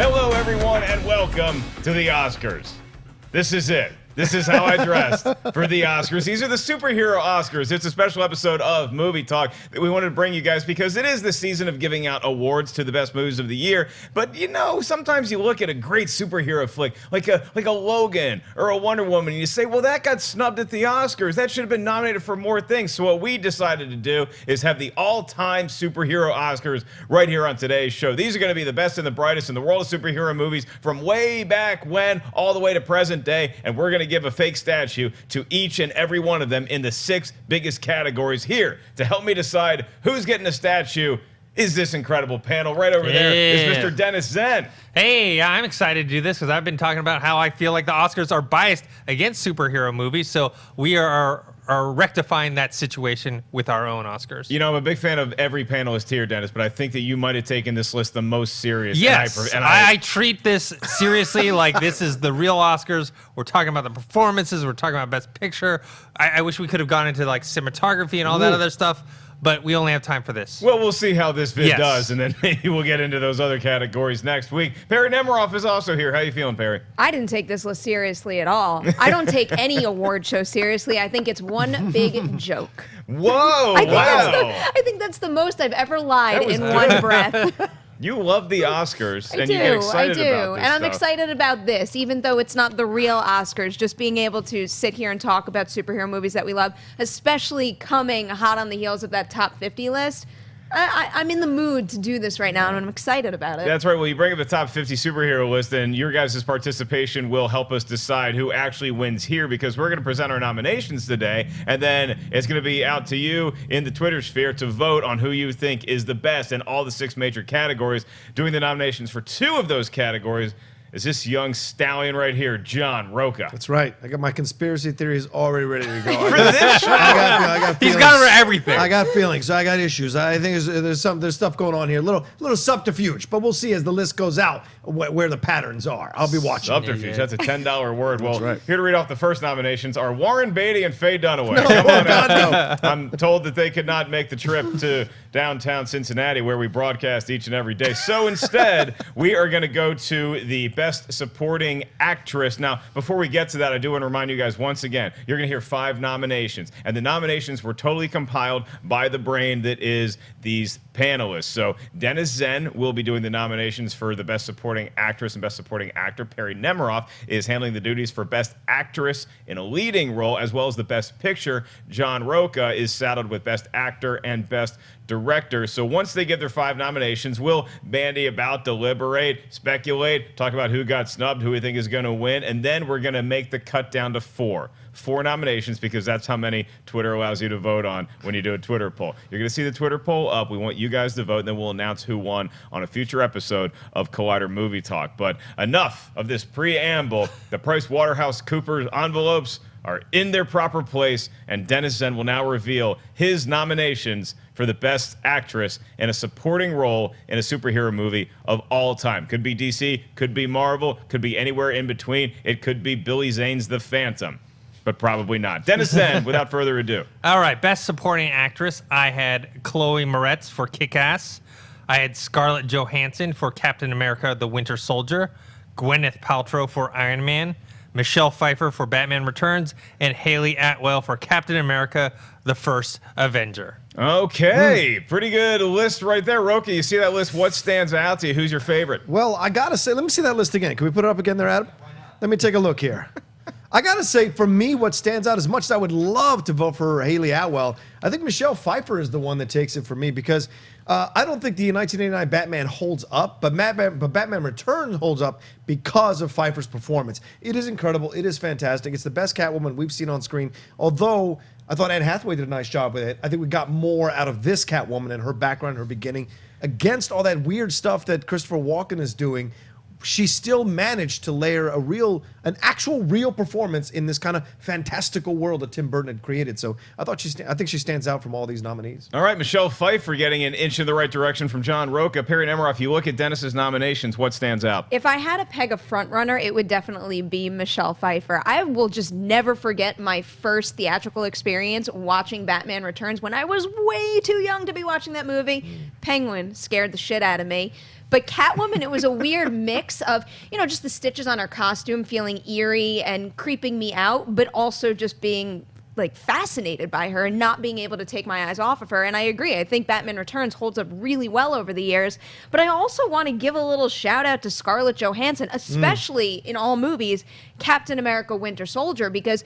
Hello, everyone, and welcome to the Oscars. This is it. This is how I dressed for the Oscars. These are the superhero Oscars. It's a special episode of Movie Talk that we wanted to bring you guys because it is the season of giving out awards to the best movies of the year. But you know, sometimes you look at a great superhero flick, like a Logan or a Wonder Woman, and you say, well, that got snubbed at the Oscars. That should have been nominated for more things. So what we decided to do is have the all-time superhero Oscars right here on today's show. These are going to be the best and the brightest in the world of superhero movies from way back when all the way to present day, and we're going to give a fake statue to each and every one of them in the 6 biggest categories. Here to help me decide who's getting a statue is this incredible panel. Right over there is Mr. Dennis Tzeng. Hey, I'm excited to do this because I've been talking about how I feel like the Oscars are biased against superhero movies, so we are rectifying that situation with our own Oscars. You know, I'm a big fan of every panelist here, Dennis, but I think that you might have taken this list the most serious. Yes, I treat this seriously like this is the real Oscars. We're talking about the performances. We're talking about Best Picture. I wish we could have gone into like cinematography and all that other stuff, but we only have time for this. Well, we'll see how this vid does, and then maybe we'll get into those other categories next week. Perri Nemiroff is also here. How you feeling, Perri? I didn't take this list seriously at all. I don't take any award show seriously. I think it's one big joke. Whoa, I think that's the most I've ever lied in one breath. You love the Oscars, I and you get excited about this and I'm stuff. excited about this, even though it's not the real Oscars, just being able to sit here and talk about superhero movies that we love, especially coming hot on the heels of that top 50 list. I'm in the mood to do this right now, and I'm excited about it. That's right. Well, you bring up the top 50 superhero list, and your guys' participation will help us decide who actually wins here, because we're going to present our nominations today, and then it's going to be out to you in the Twitter sphere to vote on who you think is the best in all the 6 major categories. Doing the nominations for 2 of those categories is this young stallion right here, John Rocha. That's right. I got my conspiracy theories already ready to go. For this show? I got He's got everything. I got feelings. I got issues. I think there's stuff going on here. Little subterfuge, but we'll see as the list goes out where the patterns are. I'll be watching. Subterfuge. That's a $10 word. Well, right. Here to read off the first nominations are Warren Beatty and Faye Dunaway. No, Come on God, out. I'm told that they could not make the trip to downtown Cincinnati, where we broadcast each and every day. So instead, we are going to go to the Best Supporting Actress. Now, before we get to that, I do want to remind you guys once again, you're going to hear 5 nominations, and the nominations were totally compiled by the brain that is these panelists. So Dennis Tzeng will be doing the nominations for the Best Supporting Actress and Best Supporting Actor. Perri Nemiroff is handling the duties for Best Actress in a Leading Role, as well as the Best Picture. John Rocha is saddled with Best Actor and Best Director. So once they get their 5 nominations, we'll bandy about, deliberate, speculate, talk about who got snubbed, who we think is going to win, and then we're going to make the cut down to 4 nominations, because that's how many Twitter allows you to vote on when you do a Twitter poll. You're going to see the Twitter poll up. We want you guys to vote, and then we'll announce who won on a future episode of Collider Movie Talk. But enough of this preamble. The PricewaterhouseCoopers envelopes are in their proper place, and Dennis Tzeng will now reveal his nominations for the Best Actress in a Supporting Role in a Superhero Movie of all time. Could be DC, could be Marvel, could be anywhere in between. It could be Billy Zane's The Phantom, but probably not. Dennis Tzeng, without further ado. All right, Best Supporting Actress, I had Chloe Moretz for Kick-Ass. I had Scarlett Johansson for Captain America: The Winter Soldier. Gwyneth Paltrow for Iron Man. Michelle Pfeiffer for Batman Returns, and Haley Atwell for Captain America: The First Avenger. Okay, pretty good list right there. Rocha, you see that list? What stands out to you? Who's your favorite? Well, I gotta say, let me see that list again. Can we put it up again there, Adam? Let me take a look here. I gotta say, for me, what stands out, as much as I would love to vote for Haley Atwell, I think Michelle Pfeiffer is the one that takes it for me, because I don't think the 1989 Batman holds up, but Batman Returns holds up because of Pfeiffer's performance. It is incredible. It is fantastic. It's the best Catwoman we've seen on screen. Although I thought Anne Hathaway did a nice job with it, I think we got more out of this Catwoman and her background, her beginning, against all that weird stuff that Christopher Walken is doing. She still managed to layer an actual real performance in this kind of fantastical world that Tim Burton had created. So I think she stands out from all these nominees. All right, Michelle Pfeiffer getting an inch in the right direction from John Rocha. Perri Nemiroff, you look at Dennis's nominations, what stands out? If I had to peg a frontrunner, it would definitely be Michelle Pfeiffer. I will just never forget my first theatrical experience watching Batman Returns when I was way too young to be watching that movie. Penguin scared the shit out of me. But Catwoman, it was a weird mix of, just the stitches on her costume feeling eerie and creeping me out, but also just being like fascinated by her and not being able to take my eyes off of her. And I agree. I think Batman Returns holds up really well over the years. But I also want to give a little shout out to Scarlett Johansson, especially in all movies, Captain America Winter Soldier, because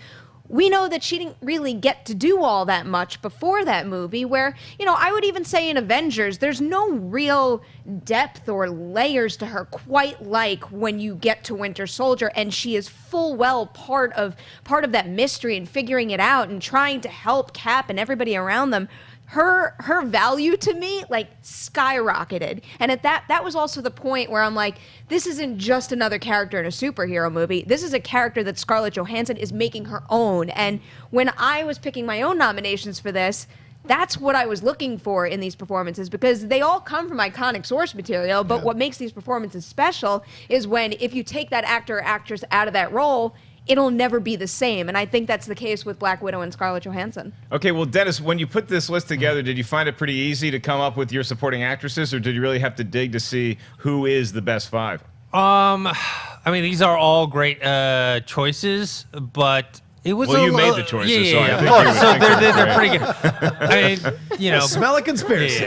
we know that she didn't really get to do all that much before that movie, where, I would even say in Avengers, there's no real depth or layers to her quite like when you get to Winter Soldier, and she is full well part of that mystery and figuring it out and trying to help Cap and everybody around them. Her value to me skyrocketed, and at that was also the point where I'm like, this isn't just another character in a superhero movie. This is a character that Scarlett Johansson is making her own. And when I was picking my own nominations for this, that's what I was looking for in these performances, because they all come from iconic source material. But what makes these performances special is when, if you take that actor or actress out of that role, it'll never be the same. And I think that's the case with Black Widow and Scarlett Johansson. Okay, well, Dennis, when you put this list together, did you find it pretty easy to come up with your supporting actresses, or did you really have to dig to see who is the best 5? These are all great choices, but it was you made the choices, so I think so they're pretty good. Smell a conspiracy.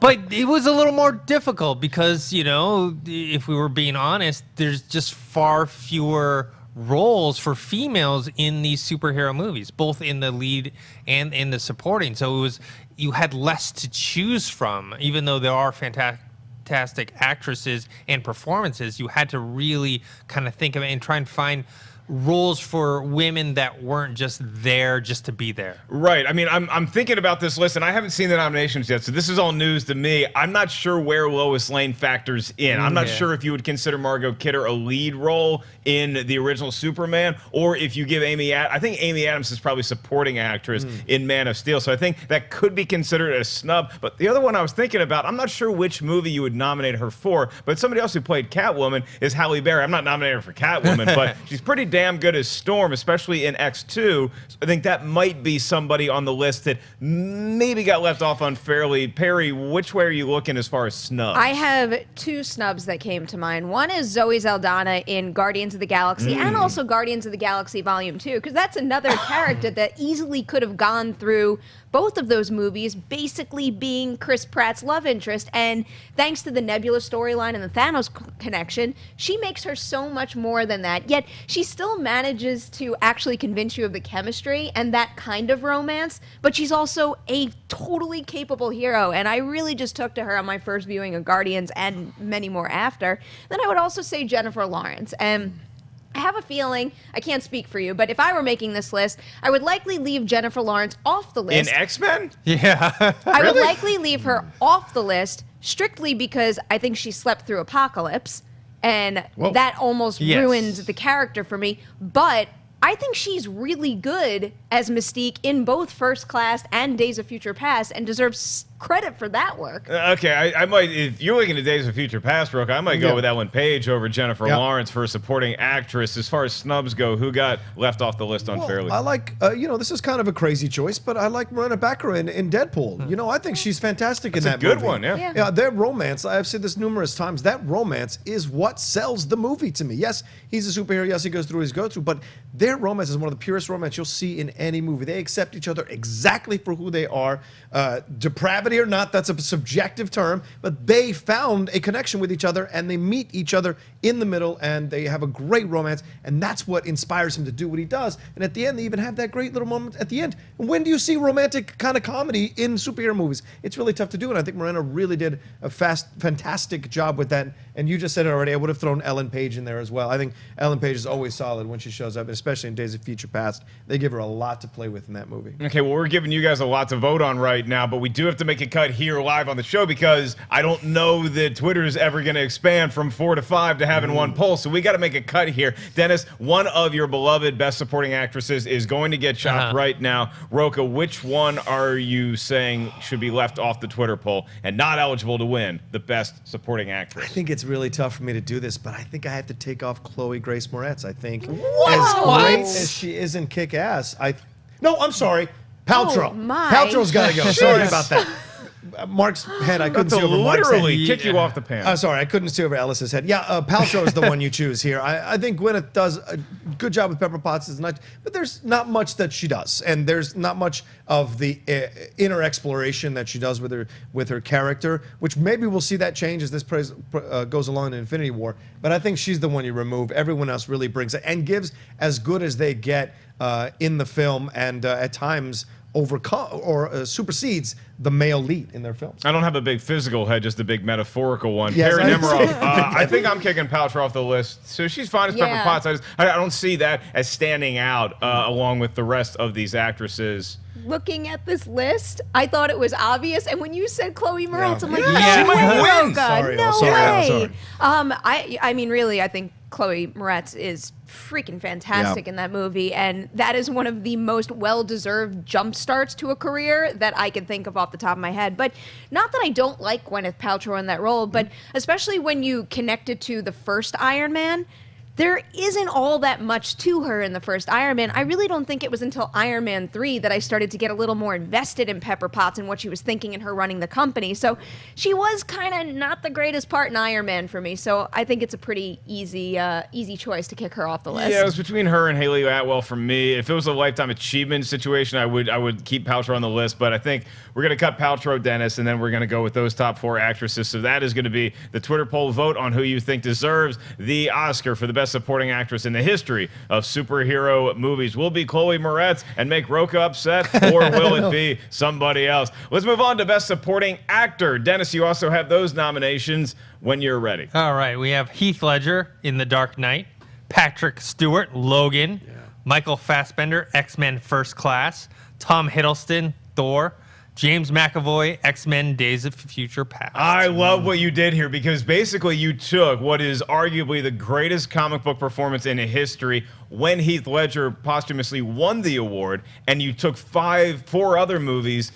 But it was a little more difficult because, if we were being honest, there's just far fewer roles for females in these superhero movies, both in the lead and in the supporting. So you had less to choose from, even though there are fantastic actresses and performances. You had to really kind of think of it and try and find roles for women that weren't just there just to be there. Right. I'm thinking about this list, and I haven't seen the nominations yet, so this is all news to me. I'm not sure where Lois Lane factors in. I'm not sure if you would consider Margot Kidder a lead role in the original Superman, or if you give I think Amy Adams is probably supporting actress in Man of Steel, so I think that could be considered a snub. But the other one I was thinking about, I'm not sure which movie you would nominate her for, but somebody else who played Catwoman is Halle Berry. I'm not nominating her for Catwoman, but she's pretty damn good as Storm, especially in X2. So I think that might be somebody on the list that maybe got left off unfairly. Perri, which way are you looking as far as snubs? I have 2 snubs that came to mind. One is Zoe Saldana in Guardians of the Galaxy, and also Guardians of the Galaxy Volume 2, because that's another character that easily could have gone through both of those movies, basically being Chris Pratt's love interest. And thanks to the Nebula storyline and the Thanos connection, she makes her so much more than that. Yet she still manages to actually convince you of the chemistry and that kind of romance, but she's also a totally capable hero. And I really just took to her on my first viewing of Guardians and many more after. Then I would also say Jennifer Lawrence. And I have a feeling, I can't speak for you, but if I were making this list, I would likely leave Jennifer Lawrence off the list. In X-Men? Yeah. I would likely leave her off the list strictly because I think she slept through Apocalypse, and that almost ruined the character for me. But I think she's really good as Mystique in both First Class and Days of Future Past, and deserves credit for that work. Okay, I might, if you're looking at Days of Future Past, Rocha, I might go with Ellen Page over Jennifer Lawrence for supporting actress. As far as snubs go, who got left off the list unfairly? I like, this is kind of a crazy choice, but I like Morena Baccarin in Deadpool. I think she's fantastic in that movie. That's a good one, Yeah, their romance, I've said this numerous times, that romance is what sells the movie to me. Yes, he's a superhero. Yes, he goes through his go-through, but their romance is one of the purest romance you'll see in any movie. They accept each other exactly for who they are. Depravity or not, that's a subjective term, but they found a connection with each other, and they meet each other in the middle, and they have a great romance, and that's what inspires him to do what he does. And at the end, they even have that great little moment at the end. And when do you see romantic kind of comedy in superhero movies? It's really tough to do, and I think Morena really did a fantastic job with that. And you just said it already, I would have thrown Ellen Page in there as well. I think Ellen Page is always solid when she shows up, especially in Days of Future Past. They give her a lot to play with in that movie. Okay, well, we're giving you guys a lot to vote on right now, but we do have to make a cut here live on the show because I don't know that Twitter is ever going to expand from 4 to 5 to having one poll, so we got to make a cut here. Dennis, one of your beloved Best Supporting Actresses is going to get chopped right now. Rocha, which one are you saying should be left off the Twitter poll and not eligible to win the Best Supporting Actress? I think it's really tough for me to do this, but I think I have to take off Chloe Grace Moretz. I think as great as she is in Kick-Ass, no, I'm sorry, Paltrow. Oh, my. Paltrow's got to go. Sorry about that. Mark's head. I couldn't To see over Mark's head. literally kick you off the pan. Sorry, I couldn't see over Ellis's head. Yeah, Paltrow is the one you choose here. I think Gwyneth does a good job with Pepper Potts, but there's not much that she does, and there's not much of the inner exploration that she does with her character, which maybe we'll see that change as this goes along in Infinity War. But I think she's the one you remove. Everyone else really brings it and gives as good as they get in the film, and at times overcome or supersedes the male lead in their films. I don't have a big physical head, just a big metaphorical one. Yes, Perri I- Nemiroff, I think I'm kicking Paltrow off the list. So she's fine as Pepper Yeah. Potts. I don't see that as standing out along with the rest of these actresses. Looking at this list, I thought it was obvious, and when you said Chloe Moretz, I'm like, Yeah. no She might way, win. Rocha, Sorry, no sorry, way. sorry. I mean, really, I think Chloe Moretz is freaking fantastic Yeah. in that movie, and that is one of the most well-deserved jump starts to a career that I can think of off the top of my head. But not that I don't like Gwyneth Paltrow in that role, but especially when you connect it to the first Iron Man, there isn't all that much to her in the first Iron Man. I really don't think it was until Iron Man 3 that I started to get a little more invested in Pepper Potts and what she was thinking and her running the company. So she was kind of not the greatest part in Iron Man for me. So I think it's a pretty easy choice to kick her off the list. Yeah, it was between her and Haley Atwell for me. If it was a lifetime achievement situation, I would keep Paltrow on the list. But I think we're going to cut Paltrow, Dennis, and then we're going to go with those top 4 actresses. So that is going to be the Twitter poll vote on who you think deserves the Oscar for the best supporting actress in the history of superhero movies. Will it be Chloe Moretz and make Rocha upset, or will it be somebody else? Let's move on to best supporting actor. Dennis, you also have those nominations when you're ready. All right, we have Heath Ledger in The Dark Knight, Patrick Stewart, Logan, Michael Fassbender, X-Men First Class, Tom Hiddleston, Thor, James McAvoy, X-Men Days of Future Past. I love what you did here, because basically you took what is arguably the greatest comic book performance in history when Heath Ledger posthumously won the award, and you took 4 other movies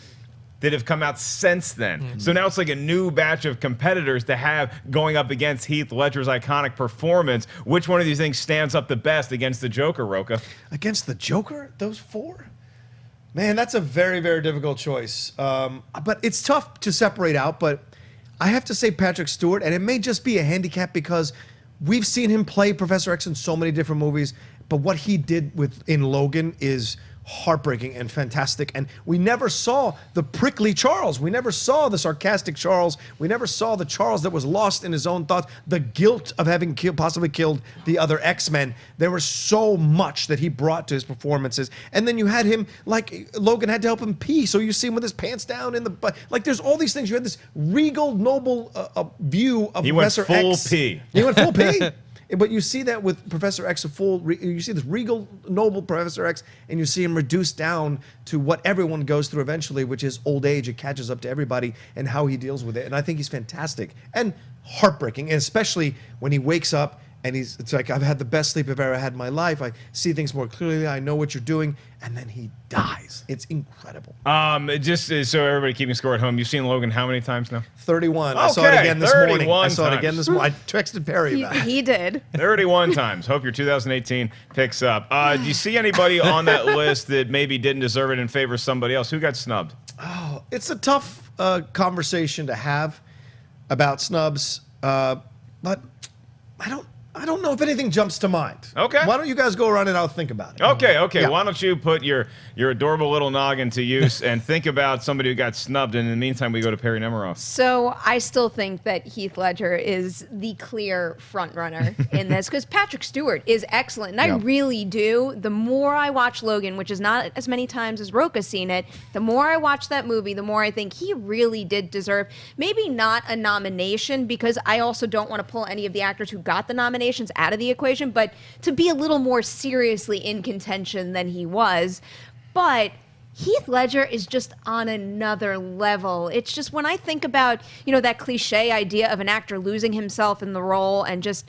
that have come out since then. So now it's like a new batch of competitors to have going up against Heath Ledger's iconic performance. Which one of these things stands up the best against the Joker, Rocha? Against the Joker, those 4? Man, that's a very, very difficult choice. But it's tough to separate out, but I have to say Patrick Stewart, and it may just be a handicap because we've seen him play Professor X in so many different movies, but what he did in Logan is heartbreaking and fantastic. And we never saw the prickly Charles. We never saw the sarcastic Charles. We never saw the Charles that was lost in his own thoughts, the guilt of having possibly killed the other X-Men. There was so much that he brought to his performances. And then you had him, like Logan had to help him pee, so you see him with his pants down in the butt. Like there's all these things. You had this regal, noble view of He went Professor full X. pee. He went full pee. But you see that with Professor X, you see this regal, noble Professor X, and you see him reduced down to what everyone goes through eventually, which is old age. It catches up to everybody and how he deals with it. And I think he's fantastic and heartbreaking, and especially when he wakes up and it's like, I've had the best sleep I've ever had in my life. I see things more clearly. I know what you're doing. And then he dies. It's incredible. Just so everybody keeping score at home, you've seen Logan how many times now? 31. I saw it again this morning. 31 I saw it times. again this morning. I texted Perry about it. He did. 31 times. Hope your 2018 picks up. Do you see anybody on that list that maybe didn't deserve it in favor of somebody else? Who got snubbed? It's a tough conversation to have about snubs, but I don't know if anything jumps to mind. Okay. Why don't you guys go around and I'll think about it. Okay. Yeah. Why don't you put your adorable little noggin to use and think about somebody who got snubbed, and in the meantime, we go to Perri Nemiroff. So I still think that Heath Ledger is the clear front runner in this, because Patrick Stewart is excellent, and I really do. The more I watch Logan, which is not as many times as Rocha's seen it, the more I watch that movie, the more I think he really did deserve maybe not a nomination, because I also don't want to pull any of the actors who got the nominations out of the equation, but to be a little more seriously in contention than he was. But Heath Ledger is just on another level. It's just, when I think about, that cliche idea of an actor losing himself in the role and just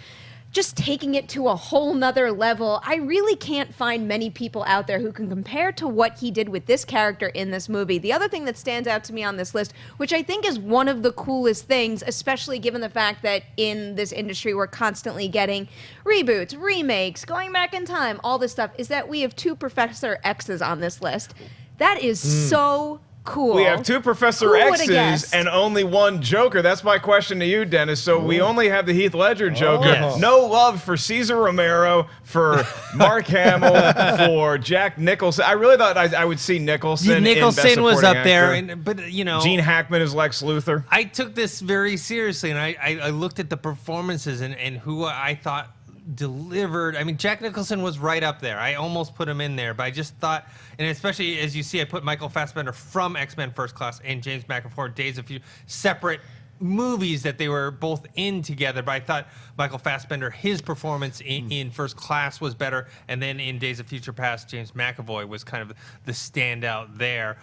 taking it to a whole nother level, I really can't find many people out there who can compare to what he did with this character in this movie. The other thing that stands out to me on this list, which I think is one of the coolest things, especially given the fact that in this industry we're constantly getting reboots, remakes, going back in time, all this stuff, is that we have 2 Professor X's on this list. That is so Cool. We have 2 Professor Who would've X's guessed? and only 1 Joker. That's my question to you, Dennis. So we only have the Heath Ledger Joker. Yes. No love for Cesar Romero, for Mark Hamill, for Jack Nicholson. I really thought I would see Nicholson. in Best Nicholson was Supporting up there, Actor. but you know, Gene Hackman is Lex Luthor. I took this very seriously, and I looked at the performances and who I thought delivered. I mean, Jack Nicholson was right up there. I almost put him in there, but I just thought, and especially as you see, I put Michael Fassbender from X-Men First Class and James McAvoy Days of Future, separate movies that they were both in together, but I thought Michael Fassbender, his performance in First Class was better, and then in Days of Future Past, James McAvoy was kind of the standout there.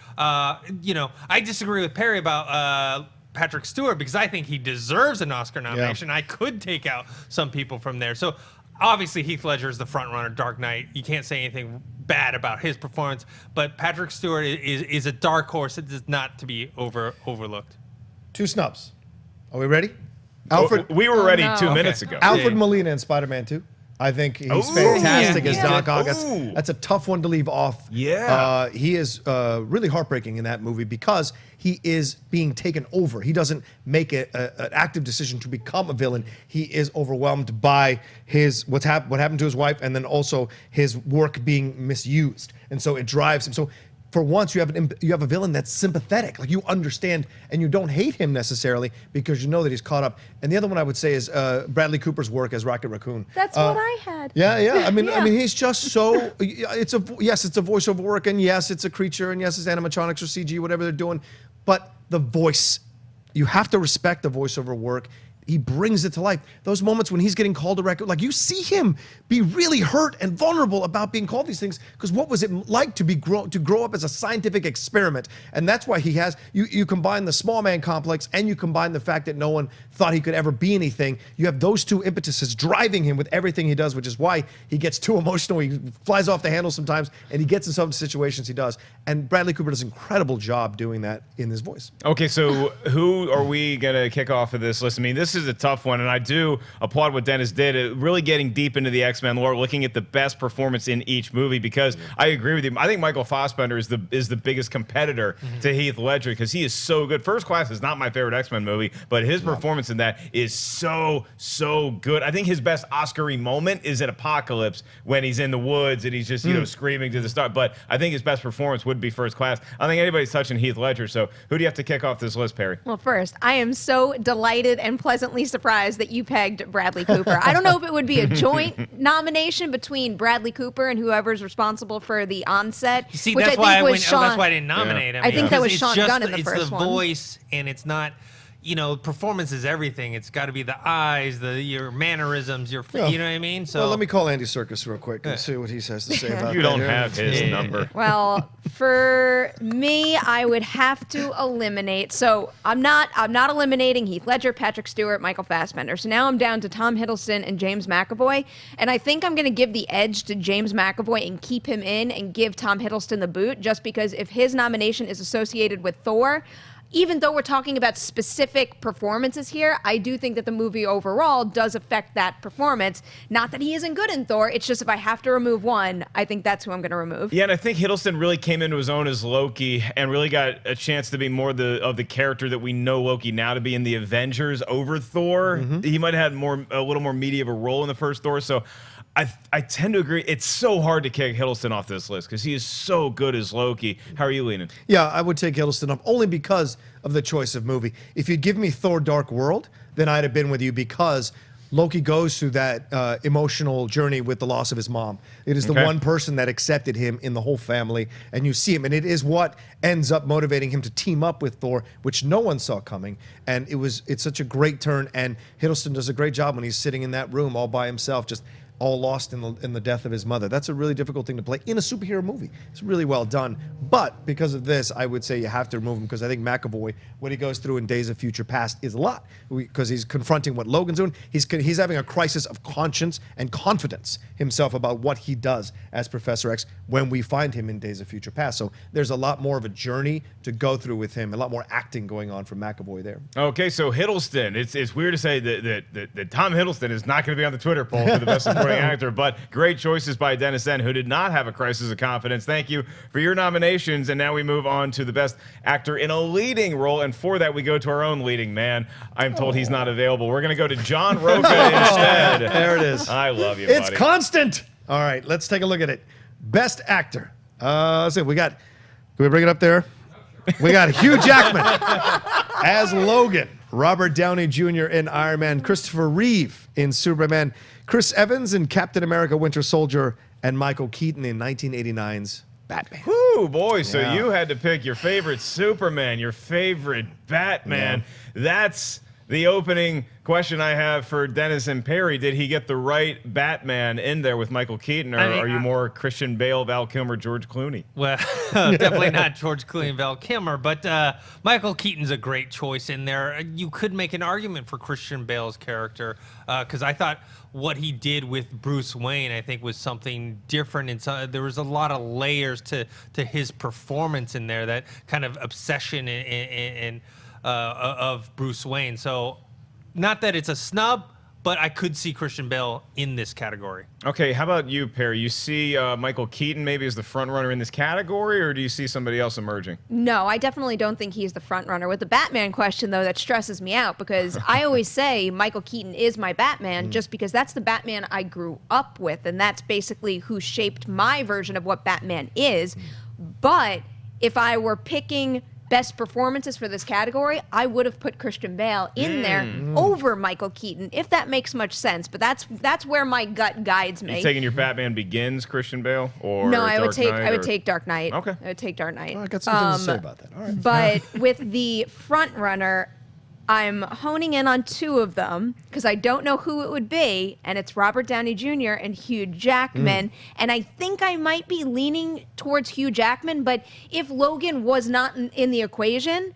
You know, I disagree with Perri about Patrick Stewart because I think he deserves an Oscar nomination. I could take out some people from there. So obviously Heath Ledger is the front runner, Dark Knight. You can't say anything bad about his performance, but Patrick Stewart is a dark horse. It is not to be overlooked. 2 snubs. Are we ready? Alfred. We were ready no. 2 Okay. minutes ago. Alfred Yeah. Molina in Spider-Man 2. I think he's Ooh. fantastic Yeah. as Yeah. Doc Ock. Ooh. That's a tough one to leave off. Yeah. He is really heartbreaking in that movie because he is being taken over. He doesn't make an active decision to become a villain. He is overwhelmed by what happened to his wife, and then also his work being misused, and so it drives him. So for once, you have a villain that's sympathetic, like you understand, and you don't hate him necessarily because you know that he's caught up. And the other one I would say is Bradley Cooper's work as Rocket Raccoon. That's what I had. Yeah. I mean, Yeah. he's just so. It's a voiceover work, and yes, it's a creature, and yes, it's animatronics or CG, whatever they're doing. But the voice, you have to respect the voiceover work. He brings it to life. Those moments when he's getting called a record, like you see him be really hurt and vulnerable about being called these things. Because what was it like to grow up as a scientific experiment? And that's why he has. You combine the small man complex and you combine the fact that no one thought he could ever be anything. You have those 2 impetuses driving him with everything he does, which is why he gets too emotional. He flies off the handle sometimes, and he gets in some situations he does. And Bradley Cooper does an incredible job doing that in his voice. Okay, so who are we going to kick off of this list? I mean, this is a tough one, and I do applaud what Dennis did, really getting deep into the X-Men lore, looking at the best performance in each movie, because I agree with you. I think Michael Fassbender is the biggest competitor to Heath Ledger because he is so good. First Class is not my favorite X-Men movie, but his performance in that is so good. I think his best Oscar-y moment is at Apocalypse when he's in the woods and he's just, screaming to the start. But I think his best performance would be First Class. I don't think anybody's touching Heath Ledger, so who do you have to kick off this list, Perri? Well, first, I am so delighted and pleasantly surprised that you pegged Bradley Cooper. I don't know if it would be a joint nomination between Bradley Cooper and whoever's responsible for the onset. See, which that's I why think I was Sean. that's why I didn't nominate him. I think that because was it's Sean just Gunn in the first It's the one. voice, and it's not. You know, performance is everything. It's got to be the eyes, your mannerisms, you know what I mean? So Well, let me call Andy Serkis real quick and see what he has to say about You that don't here. have his Yeah. number. Well, for me, I would have to eliminate. So I'm not eliminating Heath Ledger, Patrick Stewart, Michael Fassbender. So now I'm down to Tom Hiddleston and James McAvoy, and I think I'm going to give the edge to James McAvoy and keep him in and give Tom Hiddleston the boot, just because if his nomination is associated with Thor, even though we're talking about specific performances here, I do think that the movie overall does affect that performance. Not that he isn't good in Thor, it's just if I have to remove one, I think that's who I'm going to remove. Yeah, and I think Hiddleston really came into his own as Loki and really got a chance to be more of the character that we know Loki now to be in the Avengers over Thor. He might have had a little more meaty of a role in the first Thor, so I tend to agree. It's so hard to kick Hiddleston off this list because he is so good as Loki. How are you leaning? Yeah, I would take Hiddleston up only because of the choice of movie. If you'd give me Thor Dark World, then I'd have been with you because Loki goes through that emotional journey with the loss of his mom. It is the one person that accepted him in the whole family, and you see him, and it is what ends up motivating him to team up with Thor, which no one saw coming. And it's such a great turn, and Hiddleston does a great job when he's sitting in that room all by himself, just all lost in the death of his mother. That's a really difficult thing to play in a superhero movie. It's really well done. But because of this, I would say you have to remove him because I think McAvoy, what he goes through in Days of Future Past is a lot because he's confronting what Logan's doing. He's having a crisis of conscience and confidence himself about what he does as Professor X when we find him in Days of Future Past. So there's a lot more of a journey to go through with him, a lot more acting going on from McAvoy there. Okay, so Hiddleston. It's weird to say that Tom Hiddleston is not going to be on the Twitter poll for the best supporting actor, but great choices by Dennis N, who did not have a crisis of confidence. Thank you for your nomination. nominations, and now we move on to the best actor in a leading role. And for that, we go to our own leading man. I'm told he's not available. We're going to go to John Rocha instead. There it is. I love you, It's buddy. constant. All right, let's take a look at it. Best actor. Let's see. Can we bring it up there? We got Hugh Jackman as Logan, Robert Downey Jr. in Iron Man, Christopher Reeve in Superman, Chris Evans in Captain America Winter Soldier, and Michael Keaton in 1989's Batman. Whoo, boy, so Yeah. you had to pick your favorite Superman, your favorite Batman. That's the opening question I have for Dennis and Perri. Did he get the right Batman in there with Michael Keaton, or are you more Christian Bale, Val Kilmer, George Clooney? Well, definitely not George Clooney and Val Kilmer, but Michael Keaton's a great choice in there. You could make an argument for Christian Bale's character because I thought what he did with Bruce Wayne, I think, was something different. And there was a lot of layers to his performance in there, that kind of obsession of Bruce Wayne. So, not that it's a snub, but I could see Christian Bale in this category. Okay, how about you, Perri? You see Michael Keaton maybe as the front runner in this category, or do you see somebody else emerging? No, I definitely don't think he's the front runner. With the Batman question, though, that stresses me out because I always say Michael Keaton is my Batman just because that's the Batman I grew up with, and that's basically who shaped my version of what Batman is. But if I were picking best performances for this category, I would have put Christian Bale in there over Michael Keaton, if that makes much sense. But that's where my gut guides me. You taking your Batman Begins, Christian Bale, or No, I would Dark Knight, take Dark Knight. Okay. I would take Dark Knight. Oh, I got something to say about that. All right. But with the front runner, I'm honing in on two of them because I don't know who it would be, and it's Robert Downey Jr. and Hugh Jackman. And I think I might be leaning towards Hugh Jackman, but if Logan was not in the equation,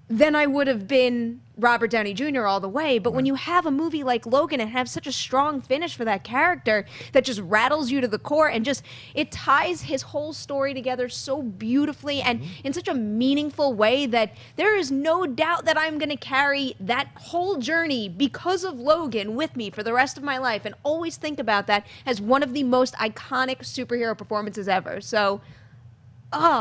then I would have been Robert Downey Jr. all the way. But when you have a movie like Logan and have such a strong finish for that character that just rattles you to the core and just, it ties his whole story together so beautifully and in such a meaningful way that there is no doubt that I'm going to carry that whole journey because of Logan with me for the rest of my life and always think about that as one of the most iconic superhero performances ever. So,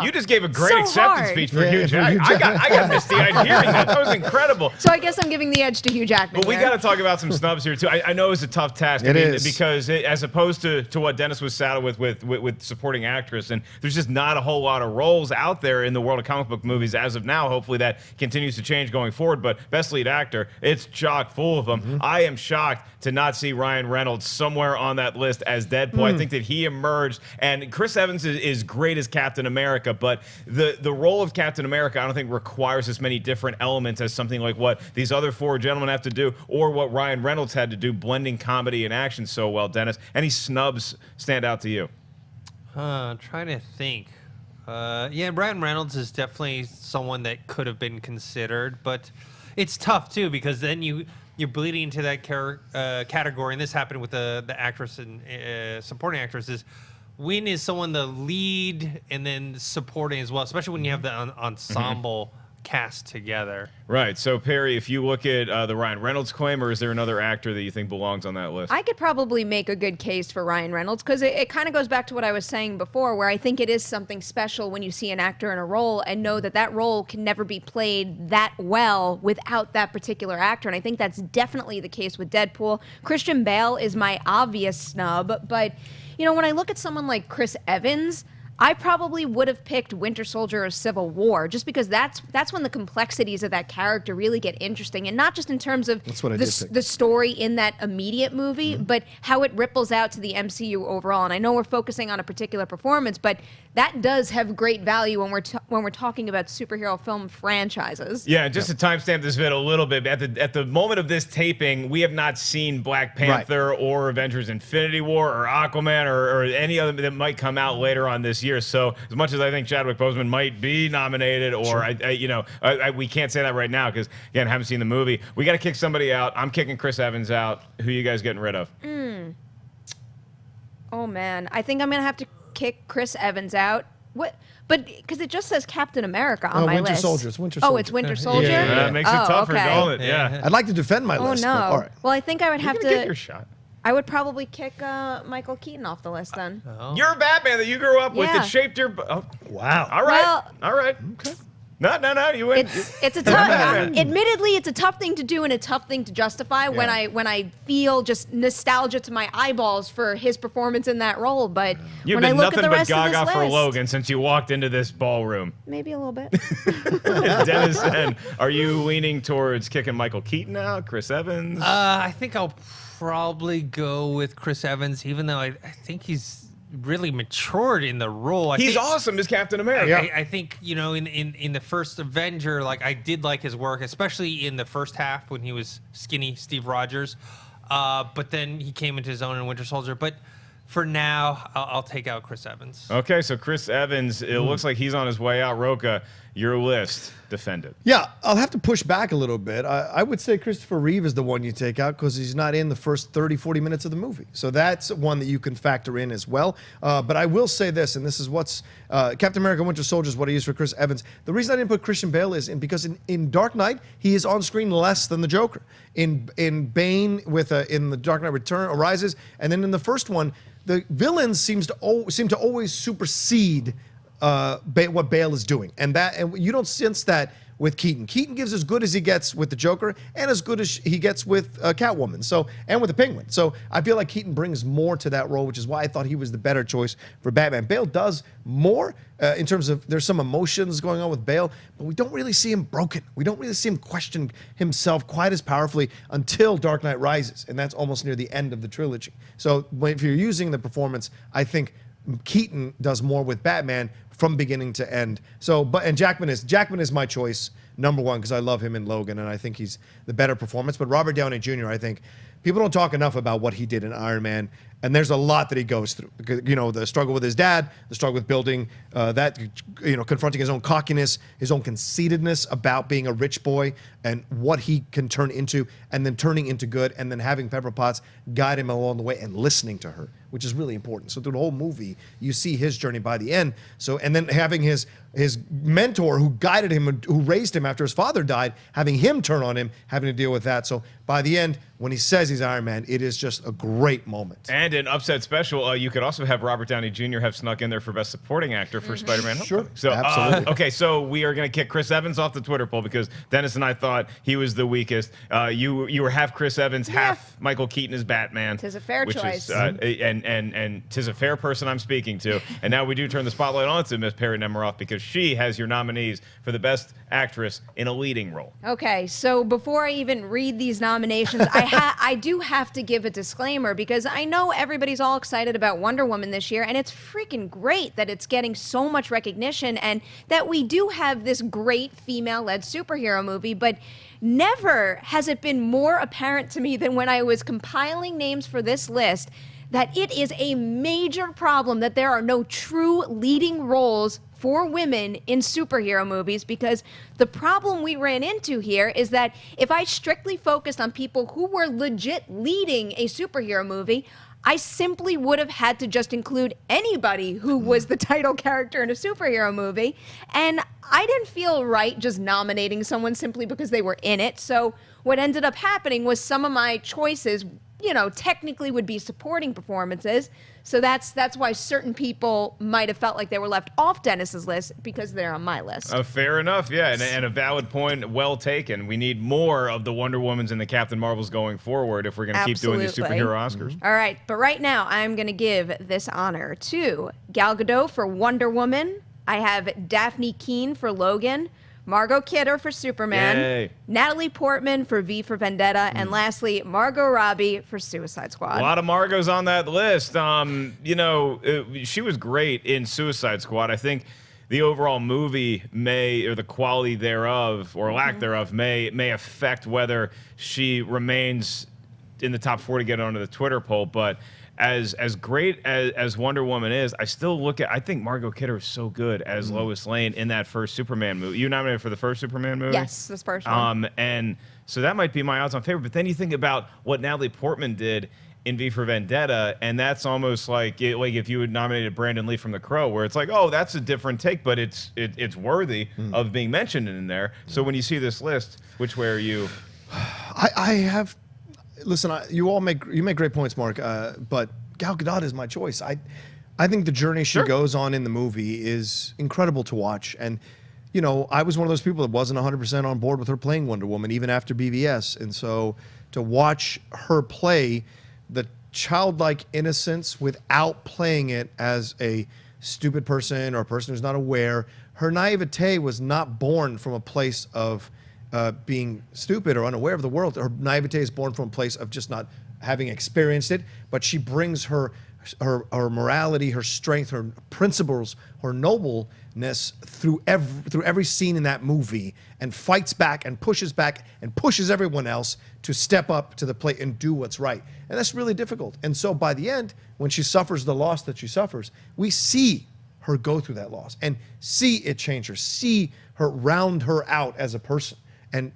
You just gave a great so acceptance hard. speech for Yeah, Hugh for Jackman. Hugh I got misty-eyed hearing that. That was incredible. So I guess I'm giving the edge to Hugh Jackman. But we here. got to talk about some snubs here too. I know it's a tough task. It is. Because as opposed to what Dennis was saddled with supporting actress, and there's just not a whole lot of roles out there in the world of comic book movies as of now. Hopefully that continues to change going forward. But best lead actor, it's chock full of them. I am shocked to not see Ryan Reynolds somewhere on that list as Deadpool. I think that he emerged, and Chris Evans is great as Captain America, but the role of Captain America, I don't think requires as many different elements as something like what these other four gentlemen have to do, or what Ryan Reynolds had to do, blending comedy and action so well. Dennis, any snubs stand out to you? Trying to think. Yeah, Ryan Reynolds is definitely someone that could have been considered, but it's tough too because then you're bleeding into that category, and this happened with the actress and supporting actresses. When is someone the lead and then supporting as well, especially when you have the ensemble cast together? Right. So, Perri, if you look at the Ryan Reynolds claim, or is there another actor that you think belongs on that list? I could probably make a good case for Ryan Reynolds because it kind of goes back to what I was saying before, where I think it is something special when you see an actor in a role and know that that role can never be played that well without that particular actor. And I think that's definitely the case with Deadpool. Christian Bale is my obvious snub, but when I look at someone like Chris Evans, I probably would have picked Winter Soldier or Civil War just because that's when the complexities of that character really get interesting, and not just in terms of That's what I did pick. the story in that immediate movie, but how it ripples out to the MCU overall. And I know we're focusing on a particular performance, but that does have great value when we're talking about superhero film franchises. Yeah, just to timestamp this vid a little bit, at the moment of this taping, we have not seen Black Panther or Avengers Infinity War or Aquaman or any other that might come out later on this year. So as much as I think Chadwick Boseman might be nominated, or we can't say that right now because again, I haven't seen the movie. We got to kick somebody out. I'm kicking Chris Evans out. Who you guys getting rid of? Oh man, I think I'm gonna have to kick Chris Evans out. What? But because it just says Captain America on my Winter list. Soldier. It's Winter Oh, Soldier. it's Winter Soldier. That makes it tougher, okay. don't it? Yeah. I'd like to defend my Oh list. no. But all right. Well, I think I would have You're gonna get to. your shot. I would probably kick Michael Keaton off the list then. You're a Batman that you grew up with Yeah. that shaped your. Oh, Wow. all right. Well- all right. Okay. No. You went. It's a tough. Admittedly, it's a tough thing to do and a tough thing to justify when I feel just nostalgia to my eyeballs for his performance in that role. But You've when I been look nothing at the but rest of gaga this for list, Logan since you walked into this ballroom. maybe a little bit. Dennis, are you leaning towards kicking Michael Keaton out, Chris Evans? I think I'll probably go with Chris Evans, even though I think he's really matured in the role. He's awesome as Captain America. Yeah. I think, in the first Avenger, like I did like his work, especially in the first half when he was skinny Steve Rogers. But then he came into his own in Winter Soldier. But for now, I'll take out Chris Evans. Okay, so Chris Evans, it looks like he's on his way out. Rocha, your list, defend it. Yeah, I'll have to push back a little bit. I would say Christopher Reeve is the one you take out because he's not in the first 30, 40 minutes of the movie. So that's one that you can factor in as well. But I will say this, and this is what's Captain America Winter Soldier is what I use for Chris Evans. The reason I didn't put Christian Bale is because in Dark Knight, he is on screen less than the Joker. In Bane, in the Dark Knight Rises, and then in the first one, the villains seem to always supersede what Bale is doing, and you don't sense that with Keaton. Keaton gives as good as he gets with the Joker and as good as he gets with Catwoman. And with the Penguin. So I feel like Keaton brings more to that role, which is why I thought he was the better choice for Batman. Bale does more in terms of there's some emotions going on with Bale, but we don't really see him broken. We don't really see him question himself quite as powerfully until Dark Knight Rises, and that's almost near the end of the trilogy. So if you're using the performance, I think Keaton does more with Batman from beginning to end. And Jackman is my choice number one because I love him in Logan and I think he's the better performance. But Robert Downey Jr., I think people don't talk enough about what he did in Iron Man, and there's a lot that he goes through. The struggle with his dad, the struggle with building confronting his own cockiness, his own conceitedness about being a rich boy and what he can turn into, and then turning into good, and then having Pepper Potts guide him along the way and listening to her, which is really important. So through the whole movie, you see his journey by the end. So, and then having his mentor who guided him, who raised him after his father died, having him turn on him, having to deal with that. So by the end, when he says he's Iron Man, it is just a great moment. And an upset special, you could also have Robert Downey Jr. have snuck in there for Best Supporting Actor for Spider-Man. Sure, Homecoming. So, absolutely. Okay, so we are going to kick Chris Evans off the Twitter poll because Dennis and I thought he was the weakest. You were half Chris Evans, half Michael Keaton as Batman. Tis a fair choice. And tis a fair person I'm speaking to. And now we do turn the spotlight on to Miss Perri Nemiroff because she has your nominees for the Best Actress in a Leading Role. Okay, so before I even read these nominations, I do have to give a disclaimer because I know everybody's all excited about Wonder Woman this year, and it's freaking great that it's getting so much recognition and that we do have this great female-led superhero movie, but never has it been more apparent to me than when I was compiling names for this list that it is a major problem that there are no true leading roles for women in superhero movies, because the problem we ran into here is that if I strictly focused on people who were legit leading a superhero movie, I simply would have had to just include anybody who was the title character in a superhero movie. And I didn't feel right just nominating someone simply because they were in it. So what ended up happening was some of my choices, technically would be supporting performances. So that's why certain people might have felt like they were left off Dennis's list because they're on my list. Fair enough, yeah, and a valid point, well taken. We need more of the Wonder Womans and the Captain Marvels going forward if we're going to keep doing these Absolutely. superhero Oscars. All right, but right now I'm going to give this honor to Gal Gadot for Wonder Woman. I have Daphne Keane for Logan, Margot Kidder for Superman, Yay. Natalie Portman for V for Vendetta, and lastly, Margot Robbie for Suicide Squad. A lot of Margos on that list. She was great in Suicide Squad. I think the overall movie or the quality thereof, or lack thereof, may affect whether she remains in the top 4 to get onto the Twitter poll. But as great as Wonder Woman is, I think Margot Kidder is so good as Lois Lane in that first Superman movie. You nominated for the first Superman movie? Yes, this first one. And so that might be my odds on favorite. But then you think about what Natalie Portman did in V for Vendetta, and that's almost like if you had nominated Brandon Lee from The Crow, where it's like, oh, that's a different take, but it's worthy of being mentioned in there. So when you see this list, which way are you? listen, you make great points, Mark. But Gal Gadot is my choice. I think the journey she goes on in the movie is incredible to watch. And, you know, I was one of those people that wasn't 100% on board with her playing Wonder Woman, even after BVS. And so to watch her play the childlike innocence without playing it as a stupid person or a person who's not aware, her naivete was not born from a place of being stupid or unaware of the world. Her naivete is born from a place of just not having experienced it, but she brings her morality, her strength, her principles, her nobleness through every scene in that movie, and fights back and pushes everyone else to step up to the plate and do what's right. And that's really difficult. And so by the end, when she suffers the loss that she suffers, we see her go through that loss and see it change her, see her round her out as a person. And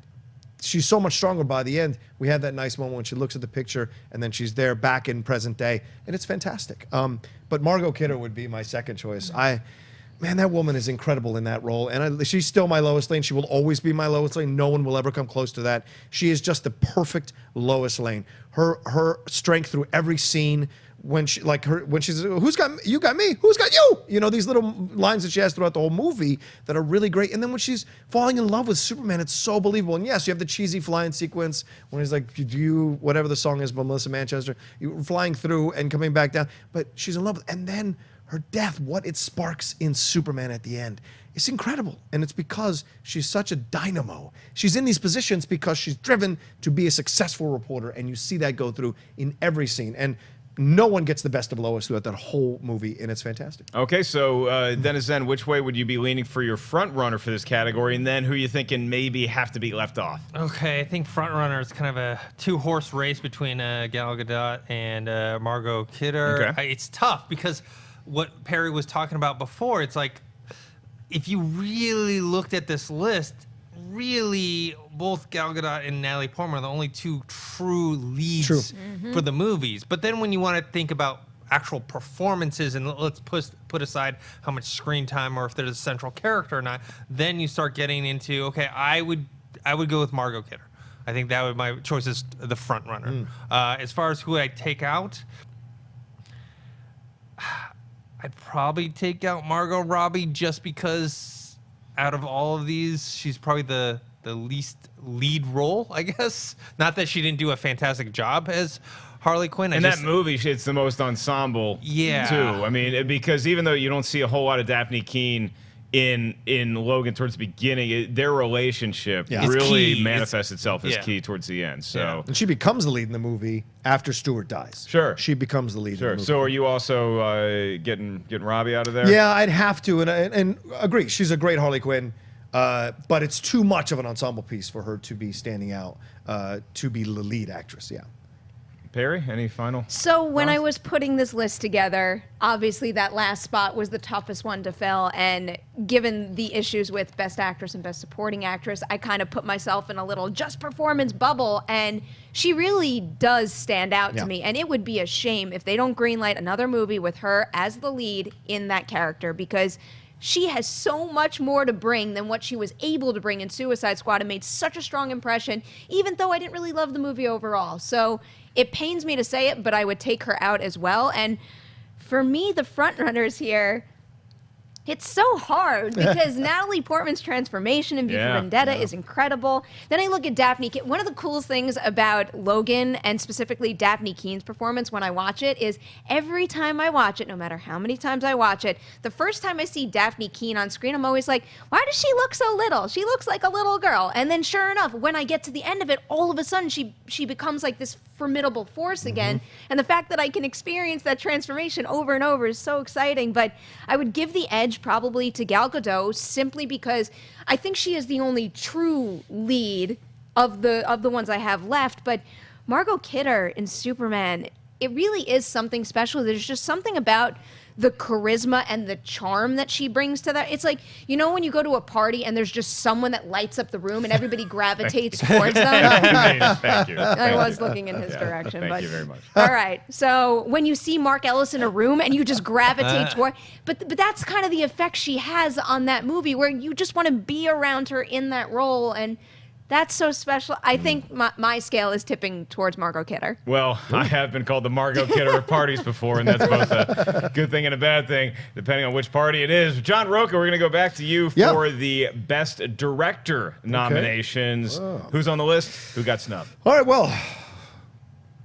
she's so much stronger by the end. We have that nice moment when she looks at the picture and then she's there back in present day, and it's fantastic. But Margot Kidder would be my second choice. Man, that woman is incredible in that role, and she's still my Lois Lane. She will always be my Lois Lane. No one will ever come close to that. She is just the perfect Lois Lane. Her strength through every scene. When she's who's got you got me, who's got you, you know, these little lines that she has throughout the whole movie that are really great. And then when she's falling in love with Superman, it's so believable. And yes, you have the cheesy flying sequence when he's like, do you, whatever the song is by Melissa Manchester, you flying through and coming back down, but she's in love with, and then her death, what it sparks in Superman at the end, it's incredible. And it's because she's such a dynamo. She's in these positions because she's driven to be a successful reporter, and you see that go through in every scene. And no one gets the best of Lois throughout that whole movie, and it's fantastic. Okay, so Dennis Zen, which way would you be leaning for your front runner for this category, and then who you thinking maybe have to be left off? Okay, I think Frontrunner is kind of a two-horse race between Gal Gadot and Margot Kidder. Okay. It's tough because what Perri was talking about before, it's like if you really looked at this list, really both Gal Gadot and Natalie Portman are the only two true leads for the movies. But then when you want to think about actual performances, and let's put aside how much screen time or if there's a central character or not, then you start getting into, okay, I would go with Margot Kidder. I think that would my choice is the front runner. As far as who I'd take out, I'd probably take out Margot Robbie just because out of all of these, she's probably the least lead role, I guess. Not that she didn't do a fantastic job as Harley Quinn. In that movie, it's the most ensemble, too. I mean, because even though you don't see a whole lot of Daphne Keane in Logan towards the beginning, their relationship really manifests itself as key towards the end. So, and she becomes the lead in the movie after Stewart dies. Sure, she becomes the lead. In the movie. So, are you also getting Robbie out of there? Yeah, I'd have to, and agree. She's a great Harley Quinn, but it's too much of an ensemble piece for her to be standing out to be the lead actress. Yeah. Perri, any final? So when I was putting this list together, obviously that last spot was the toughest one to fill, and given the issues with Best Actress and Best Supporting Actress, I kind of put myself in a little just performance bubble, and she really does stand out to me, and it would be a shame if they don't greenlight another movie with her as the lead in that character, because she has so much more to bring than what she was able to bring in Suicide Squad and made such a strong impression, even though I didn't really love the movie overall. So it pains me to say it, but I would take her out as well. And for me, the frontrunners here, it's so hard because Natalie Portman's transformation in V for Vendetta is incredible. Then I look at Daphne. One of the coolest things about Logan, and specifically Daphne Keene's performance when I watch it, is every time I watch it, no matter how many times I watch it, the first time I see Daphne Keene on screen, I'm always like, why does she look so little? She looks like a little girl. And then sure enough, when I get to the end of it, all of a sudden she becomes like this formidable force again. And the fact that I can experience that transformation over and over is so exciting. But I would give the edge probably to Gal Gadot simply because I think she is the only true lead of the ones I have left. But Margot Kidder in Superman, it really is something special. There's just something about the charisma and the charm that she brings to that. It's like, you know, when you go to a party and there's just someone that lights up the room and everybody gravitates towards them. Thank you. I was looking in his direction. Thank you very much. All right. So when you see Mark Ellis in a room and you just gravitate toward, but that's kind of the effect she has on that movie where you just want to be around her in that role. And That's so special. I think my scale is tipping towards Margot Kidder. Well, I have been called the Margot Kidder of parties before, and that's both a good thing and a bad thing, depending on which party it is. John Rocha, we're going to go back to you for the Best Director nominations. Who's on the list? Who got snubbed? All right, well,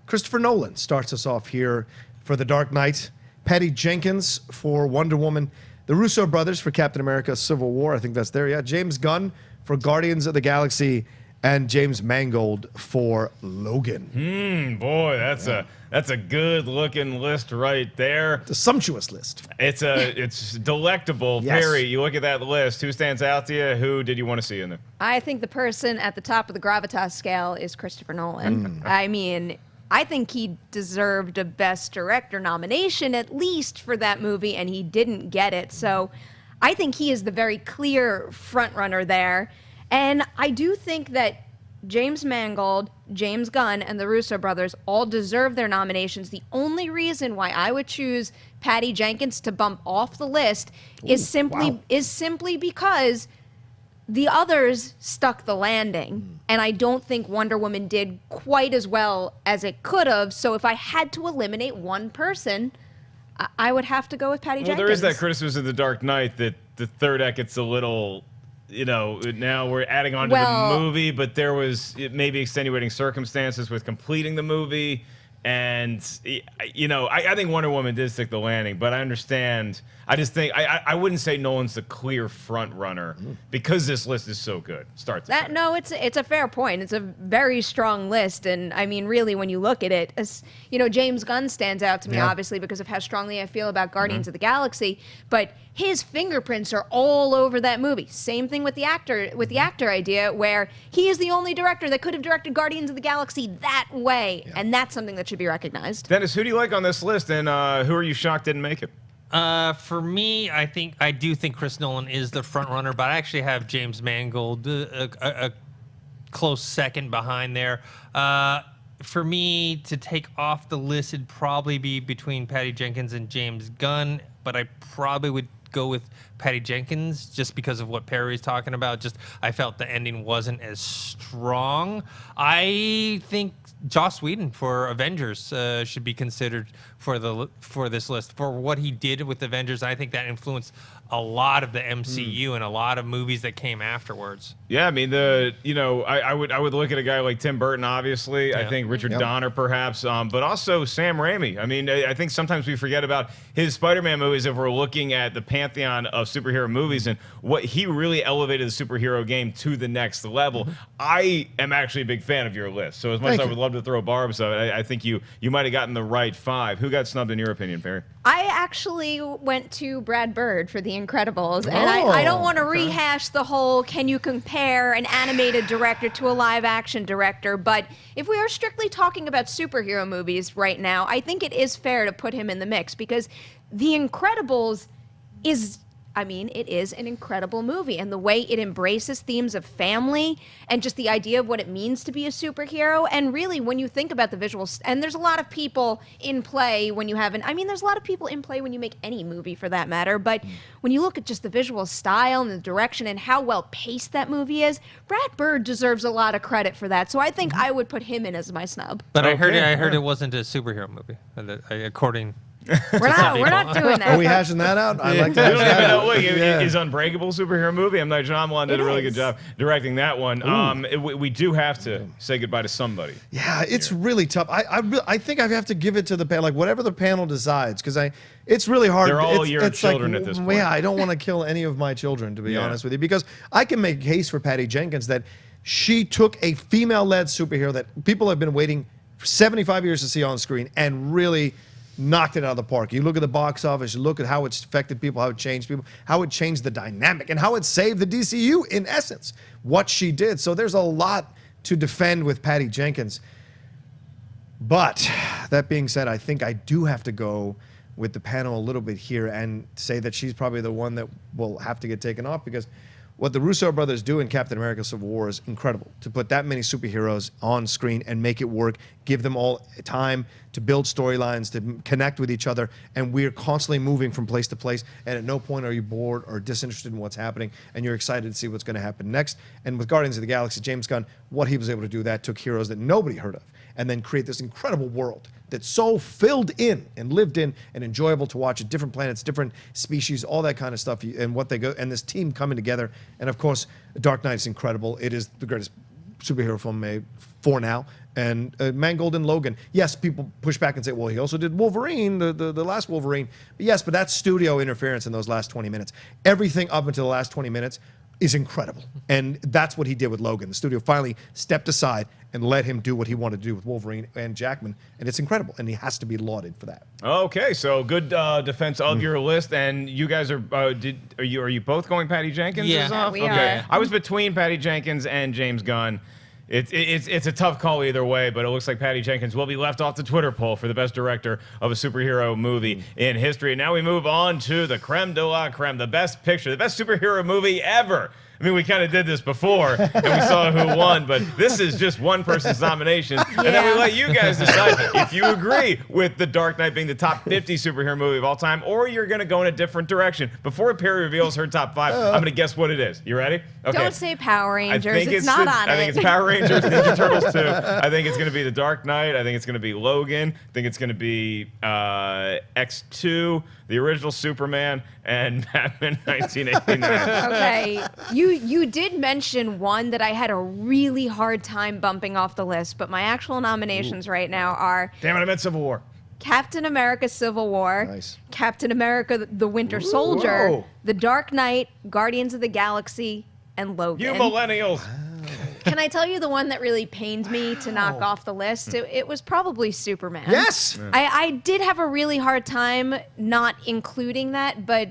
Christopher Nolan starts us off here for The Dark Knight. Patty Jenkins for Wonder Woman. The Russo Brothers for Captain America Civil War. I think that's there, yeah. James Gunn for Guardians of the Galaxy, and James Mangold for Logan. Boy, that's a good looking list right there. It's a sumptuous list. It's delectable. Yes. Perri, you look at that list. Who stands out to you? Who did you want to see in there? I think the person at the top of the gravitas scale is Christopher Nolan. I mean, I think he deserved a Best Director nomination at least for that movie, and he didn't get it. So I think he is the very clear frontrunner there. And I do think that James Mangold, James Gunn, and the Russo brothers all deserve their nominations. The only reason why I would choose Patty Jenkins to bump off the list is simply because the others stuck the landing. And I don't think Wonder Woman did quite as well as it could have. So if I had to eliminate one person, I would have to go with Patty Jenkins. Well, there is that criticism of The Dark Knight that the third act gets a little, now we're adding on to the movie, but there was maybe extenuating circumstances with completing the movie. And, I think Wonder Woman did stick the landing, but I understand. I just think I wouldn't say Nolan's the clear front runner because this list is so good. Start to finish. No, it's a fair point. It's a very strong list, and I mean, really, when you look at it, James Gunn stands out to me obviously because of how strongly I feel about Guardians of the Galaxy, but his fingerprints are all over that movie. Same thing with the actor idea, where he is the only director that could have directed Guardians of the Galaxy that way, and that's something that should be recognized. Dennis, who do you like on this list, and who are you shocked didn't make it? For me, I do think Chris Nolan is the front runner, but I actually have James Mangold a close second behind there. For me to take off the list, it'd probably be between Patty Jenkins and James Gunn, but I probably would go with Patty Jenkins just because of what Perri's talking about. Just I felt the ending wasn't as strong. I think Joss Whedon for Avengers should be considered for this list for what he did with Avengers. I think that influenced a lot of the MCU and a lot of movies that came afterwards. Yeah, I mean I would look at a guy like Tim Burton, obviously. Yeah. I think Richard Donner, perhaps, but also Sam Raimi. I mean, I think sometimes we forget about his Spider-Man movies if we're looking at the pantheon of superhero movies and what he really elevated the superhero game to the next level. I am actually a big fan of your list. So as much as I would love to throw barbs of it, I think you might have gotten the right five. Who got snubbed in your opinion, Perri? I actually went to Brad Bird for The Incredibles, and I don't want to rehash the whole can you compare an animated director to a live-action director, but if we are strictly talking about superhero movies right now, I think it is fair to put him in the mix because The Incredibles is... it is an incredible movie, and the way it embraces themes of family and just the idea of what it means to be a superhero. And really, when you think about the visuals, and there's a lot of people in play when you have there's a lot of people in play when you make any movie for that matter. But when you look at just the visual style and the direction and how well paced that movie is, Brad Bird deserves a lot of credit for that. So I think I would put him in as my snub. But I heard it wasn't a superhero movie, according. We're not doing that. Are we hashing that out? I like to hash that out. Is Unbreakable a superhero movie? I'm not. John Rocha did a really good job directing that one. We do have to say goodbye to somebody. Yeah, it's really tough. I think I have to give it to the panel, like whatever the panel decides, because it's really hard. They're all your children at this point. Yeah, I don't want to kill any of my children, to be honest with you, because I can make a case for Patty Jenkins that she took a female-led superhero that people have been waiting for 75 years to see on screen and really knocked it out of the park. You look at the box office, you look at how it's affected people, how it changed people, how it changed the dynamic, and how it saved the DCU in essence, what she did. So there's a lot to defend with Patty Jenkins. But that being said, I think I do have to go with the panel a little bit here and say that she's probably the one that will have to get taken off because what the Russo brothers do in Captain America Civil War is incredible. To put that many superheroes on screen and make it work, give them all time to build storylines, to connect with each other, and we're constantly moving from place to place, and at no point are you bored or disinterested in what's happening, and you're excited to see what's going to happen next. And with Guardians of the Galaxy, James Gunn, what he was able to do that took heroes that nobody heard of, and then create this incredible world that's so filled in and lived in and enjoyable to watch at different planets, different species, all that kind of stuff, and what they go, and this team coming together. And of course, Dark Knight is incredible. It is the greatest superhero film made for now. And Mangold and Logan, yes, people push back and say, well, he also did Wolverine, the last Wolverine. But yes, but that's studio interference in those last 20 minutes. Everything up until the last 20 minutes is incredible. And that's what he did with Logan. The studio finally stepped aside and let him do what he wanted to do with Wolverine and Jackman. And it's incredible. And he has to be lauded for that. Okay, so good defense of your list. And you guys are you both going Patty Jenkins? Yeah. Is off? We Okay. are. I was between Patty Jenkins and James Gunn. It's a tough call either way, but it looks like Patty Jenkins will be left off the Twitter poll for the best director of a superhero movie in history. And now we move on to the creme de la creme, the best picture, the best superhero movie ever. I mean, we kind of did this before, and we saw who won, but this is just one person's nominations. And then we let you guys decide if you agree with The Dark Knight being the top 50 superhero movie of all time, or you're going to go in a different direction. Before Perri reveals her top 5, I'm going to guess what it is. You ready? Okay. Don't say Power Rangers. I think It's not on it. I think it's Power Rangers, Ninja Turtles 2. I think it's going to be The Dark Knight. I think it's going to be Logan. I think it's going to be X2, the original Superman, and Batman 1989. Okay, you did mention one that I had a really hard time bumping off the list, but my actual nominations right now are Damn it, I meant Civil War. Captain America Civil War, Nice. Captain America The Winter Soldier, Whoa. The Dark Knight, Guardians of the Galaxy, and Logan. You millennials. Can I tell you the one that really pained me to knock off the list? It was probably Superman. Yes! I did have a really hard time not including that, but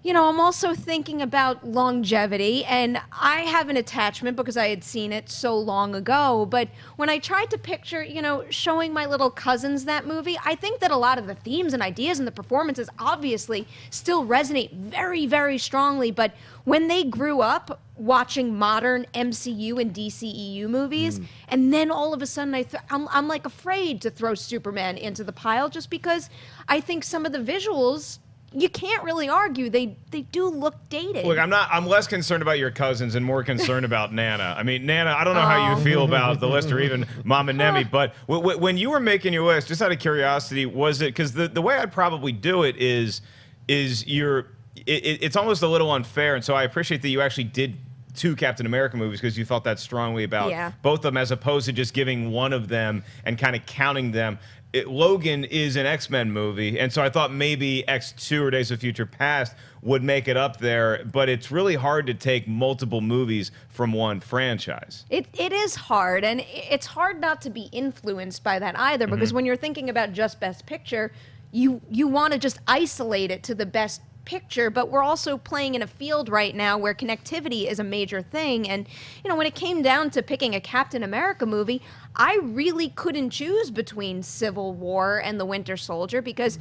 you know, I'm also thinking about longevity, and I have an attachment because I had seen it so long ago. But when I tried to picture, you know, showing my little cousins that movie, I think that a lot of the themes and ideas and the performances obviously still resonate very, very strongly. But when they grew up watching modern MCU and DCEU movies, and then all of a sudden I'm like afraid to throw Superman into the pile just because I think some of the visuals, you can't really argue, they do look dated. Look, I'm less concerned about your cousins and more concerned about Nana. I mean, Nana, I don't know how you feel about the list or even Mama Nemi, but when you were making your list, just out of curiosity, was it, because the way I'd probably do it is it's almost a little unfair, and so I appreciate that you actually did 2 Captain America movies because you felt that strongly about both of them, as opposed to just giving one of them and kind of counting them. Logan is an X-Men movie, and so I thought maybe X2 or Days of Future Past would make it up there, but it's really hard to take multiple movies from one franchise. It is hard, and it's hard not to be influenced by that either, because when you're thinking about just Best Picture, you want to just isolate it to the Best Picture, but we're also playing in a field right now where connectivity is a major thing. And you know, when it came down to picking a Captain America movie, I really couldn't choose between Civil War and The Winter Soldier, because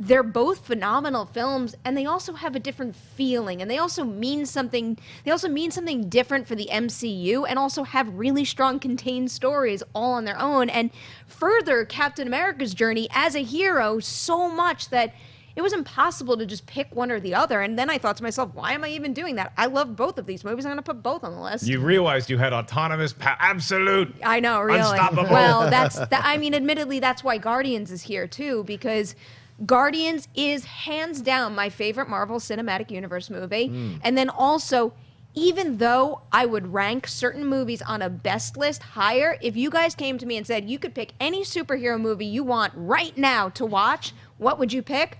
they're both phenomenal films, and they also have a different feeling, and they also mean something different for the MCU, and also have really strong contained stories all on their own, and further Captain America's journey as a hero so much that it was impossible to just pick one or the other. And then I thought to myself, why am I even doing that? I love both of these movies. I'm going to put both on the list. You realized you had autonomous, absolute, I know, really. unstoppable. Well, I mean, admittedly, that's why Guardians is here too, because Guardians is hands down my favorite Marvel Cinematic Universe movie. And then also, even though I would rank certain movies on a best list higher, if you guys came to me and said you could pick any superhero movie you want right now to watch, what would you pick?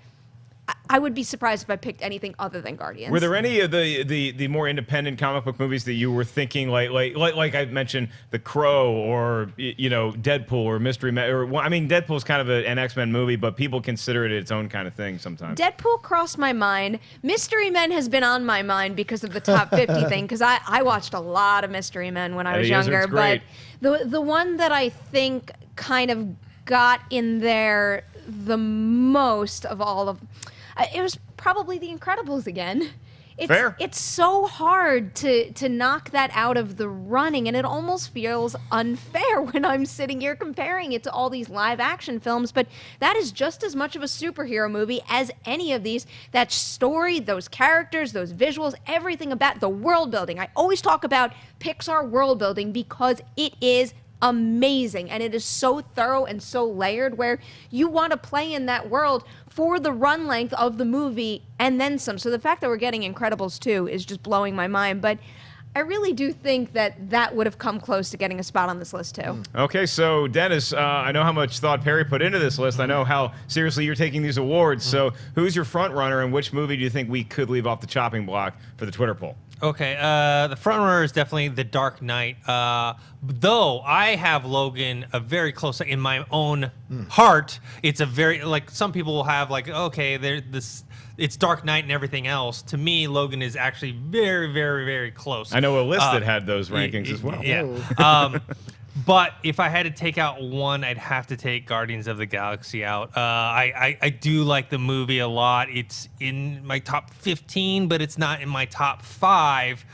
I would be surprised if I picked anything other than Guardians. Were there any of the more independent comic book movies that you were thinking, like I mentioned, The Crow, or you know, Deadpool, or Mystery Men? Or, I mean, Deadpool's kind of an X-Men movie, but people consider it its own kind of thing sometimes. Deadpool crossed my mind. Mystery Men has been on my mind because of the top 50 thing, because I watched a lot of Mystery Men when I was younger. But the one that I think kind of got in there the most of all of, it was probably The Incredibles again. It's so hard to knock that out of the running, and it almost feels unfair when I'm sitting here comparing it to all these live action films. But that is just as much of a superhero movie as any of these. That story, those characters, those visuals, everything about the world building. I always talk about Pixar world building because it is amazing, and it is so thorough and so layered where you want to play in that world for the run length of the movie and then some. So the fact that we're getting Incredibles 2 is just blowing my mind, but I really do think that would have come close to getting a spot on this list too. Okay, so Dennis, I know how much thought Perri put into this list. I know how seriously you're taking these awards. So who's your front runner, and which movie do you think we could leave off the chopping block for the Twitter poll? Okay, the front runner is definitely The Dark Knight. Though I have Logan a very close in my own heart. It's a very like some people will have like okay, it's Dark Knight and everything else. To me, Logan is actually very, very, very close. I know a list that had those rankings as well. Yeah. But if I had to take out one, I'd have to take Guardians of the Galaxy out. I do like the movie a lot. It's in my top 15, but it's not in my top 5.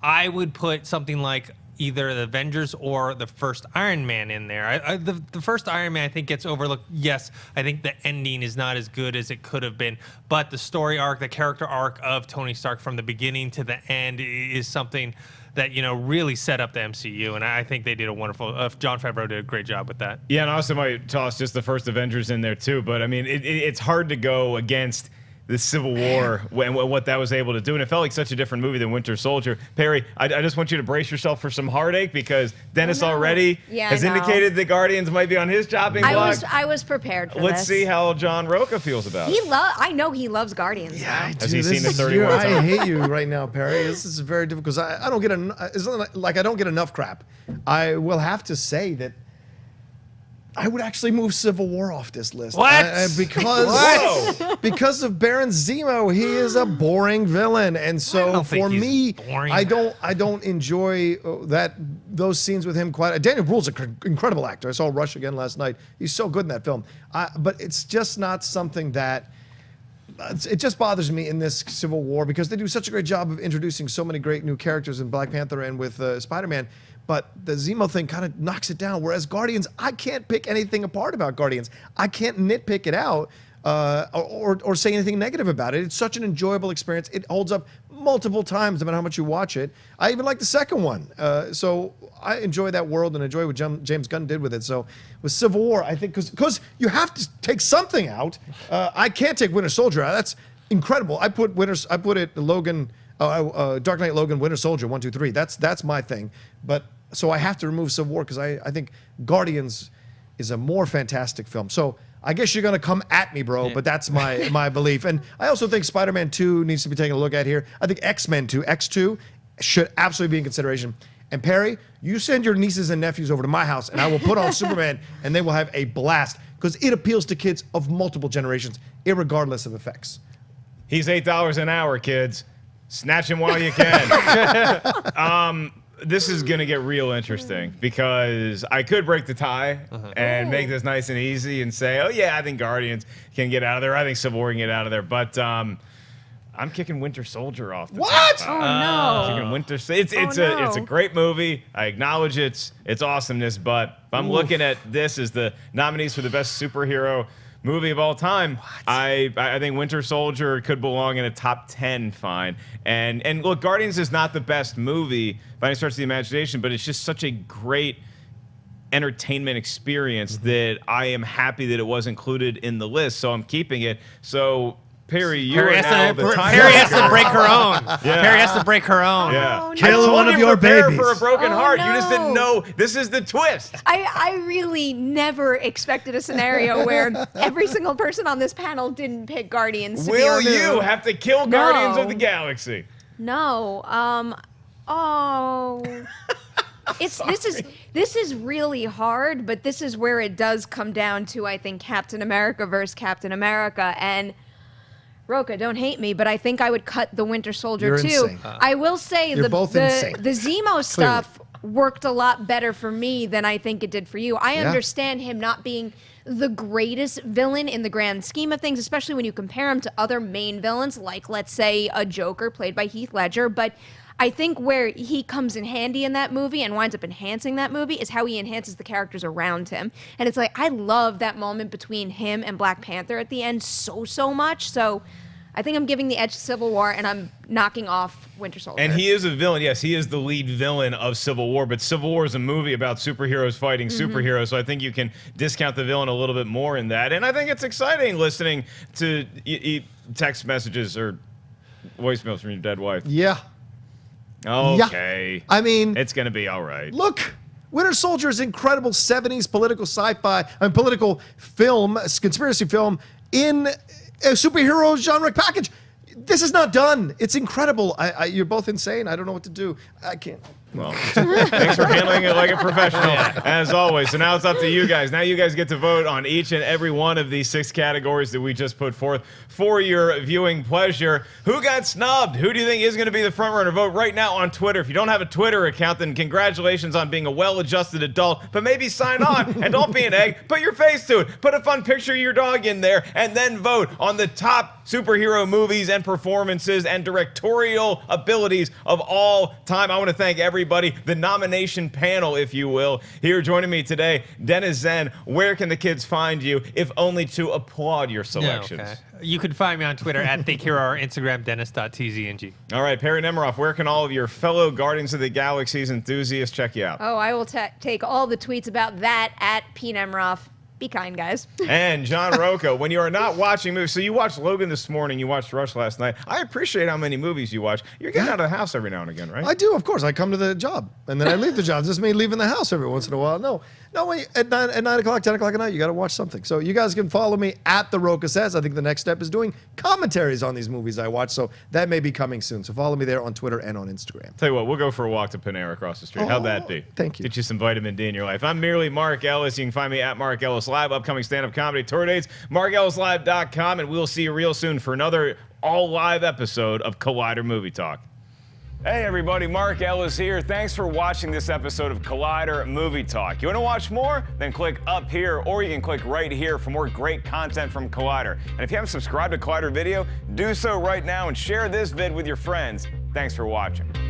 I would put something like either the Avengers or the first Iron Man in there. The first Iron Man, I think, gets overlooked. Yes, I think the ending is not as good as it could have been, but the story arc, the character arc of Tony Stark from the beginning to the end is something that, really set up the MCU, and I think they did a wonderful. Jon Favreau did a great job with that. Yeah, and I also might toss just the first Avengers in there too. But I mean, it's hard to go against the Civil War and what that was able to do, and it felt like such a different movie than Winter Soldier. Perri, I just want you to brace yourself for some heartache because Dennis already has indicated the Guardians might be on his chopping block. I was prepared for Let's this. see how John Rocha feels about it. I know he loves Guardians. Yeah, Has he seen it 31 times? I hate you right now, Perri. This is very difficult because I don't get it's not like I don't get enough crap. I will have to say that I would actually move Civil War off this list. What? Because of Baron Zemo, he is a boring villain, and so for me, I don't enjoy those scenes with him quite. Daniel Bruhl's an incredible actor. I saw Rush again last night. He's so good in that film. But it's just not something that. It just bothers me in this Civil War because they do such a great job of introducing so many great new characters in Black Panther and with Spider-Man. But the Zemo thing kind of knocks it down. Whereas Guardians, I can't pick anything apart about Guardians. I can't nitpick it out or say anything negative about it. It's such an enjoyable experience. It holds up multiple times no matter how much you watch it. I even like the second one. So I enjoy that world and enjoy what James Gunn did with it. So with Civil War, I think because you have to take something out. I can't take Winter Soldier out. That's incredible. I put it Logan. Dark Knight, Logan, Winter Soldier, 1, 2, 3. That's my thing. But so I have to remove Civil War because I think Guardians is a more fantastic film. So I guess you're gonna come at me, bro. But that's my belief. And I also think Spider-Man 2 needs to be taken a look at here. I think X-Men 2, X2, should absolutely be in consideration. And Perri, you send your nieces and nephews over to my house, and I will put on Superman, and they will have a blast because it appeals to kids of multiple generations, irregardless of effects. He's $8 an hour, kids. Snatch him while you can. This is going to get real interesting because I could break the tie and make this nice and easy and say, oh, yeah, I think Guardians can get out of there. I think Civil War can get out of there. But I'm kicking Winter Soldier off the What? top. Oh, no. I'm kicking Winter it's a great movie. I acknowledge its awesomeness, but if I'm looking at this as the nominees for the best superhero movie of all time, I think Winter Soldier could belong in a top 10 fine. And look, Guardians is not the best movie by any stretch of the imagination, but it's just such a great entertainment experience that I am happy that it was included in the list, so I'm keeping it. So Perri, you're now the tiebreaker. Perri has to break her own. Perri has to break her own. Yeah. Oh, no. Kill one of your babies. For a broken heart. No. You just didn't know this is the twist. I really never expected a scenario where every single person on this panel didn't pick Guardians. Will you have to kill Guardians of the Galaxy? No. This is really hard, but this is where it does come down to, I think, Captain America versus Captain America. And Rocha, don't hate me, but I think I would cut the Winter Soldier You're too. insane. I will say You're both insane. the Zemo stuff worked a lot better for me than I think it did for you. I understand him not being the greatest villain in the grand scheme of things, especially when you compare him to other main villains, like, let's say, a Joker played by Heath Ledger. But I think where he comes in handy in that movie and winds up enhancing that movie is how he enhances the characters around him. And it's like, I love that moment between him and Black Panther at the end so much. So I think I'm giving the edge to Civil War, and I'm knocking off Winter Soldier. And he is a villain. Yes, he is the lead villain of Civil War, but Civil War is a movie about superheroes fighting superheroes, so I think you can discount the villain a little bit more in that. And I think it's exciting listening to text messages or voicemails from your dead wife. Yeah. Okay. Yeah. I mean, it's going to be all right. Look, Winter Soldier is incredible 70s political sci-fi and political film, conspiracy film in a superhero genre package. This is not done. It's incredible. You're both insane. I don't know what to do. I can't. Well, thanks for handling it like a professional, as always. So now it's up to you guys. Now you guys get to vote on each and every one of these 6 categories that we just put forth for your viewing pleasure. Who got snubbed? Who do you think is going to be the front runner? Vote right now on Twitter. If you don't have a Twitter account, then congratulations on being a well-adjusted adult, but maybe sign on and don't be an egg. Put your face to it. Put a fun picture of your dog in there, and then vote on the top superhero movies and performances and directorial abilities of all time. I want to thank everybody, the nomination panel, if you will. Here joining me today, Dennis Zen. Where can the kids find you, if only to applaud your selections? Yeah, okay. You can find me on Twitter at ThinkHero or Instagram, dennis.tzng. All right, Perri Nemiroff, where can all of your fellow Guardians of the Galaxy's enthusiasts check you out? Oh, I will take all the tweets about that at P. Nemiroff. Be kind, guys. And John Rocha, when you are not watching movies, so you watched Logan this morning, you watched Rush last night. I appreciate how many movies you watch. You're getting out of the house every now and again, right? I do, of course. I come to the job, and then I leave the job. This is me leaving the house every once in a while. No, at 9 o'clock, 10 o'clock at night, you got to watch something. So you guys can follow me at The Rocha Says. I think the next step is doing commentaries on these movies I watch, so that may be coming soon. So follow me there on Twitter and on Instagram. Tell you what, we'll go for a walk to Panera across the street. How'd that be? Thank you. Get you some vitamin D in your life. I'm merely Mark Ellis. You can find me at Mark Ellis Live, upcoming stand-up comedy tour dates, markellislive.com, and we'll see you real soon for another all-live episode of Collider Movie Talk. Hey everybody, Mark Ellis here. Thanks for watching this episode of Collider Movie Talk. You want to watch more? Then click up here, or you can click right here for more great content from Collider. And if you haven't subscribed to Collider Video, do so right now and share this vid with your friends. Thanks for watching.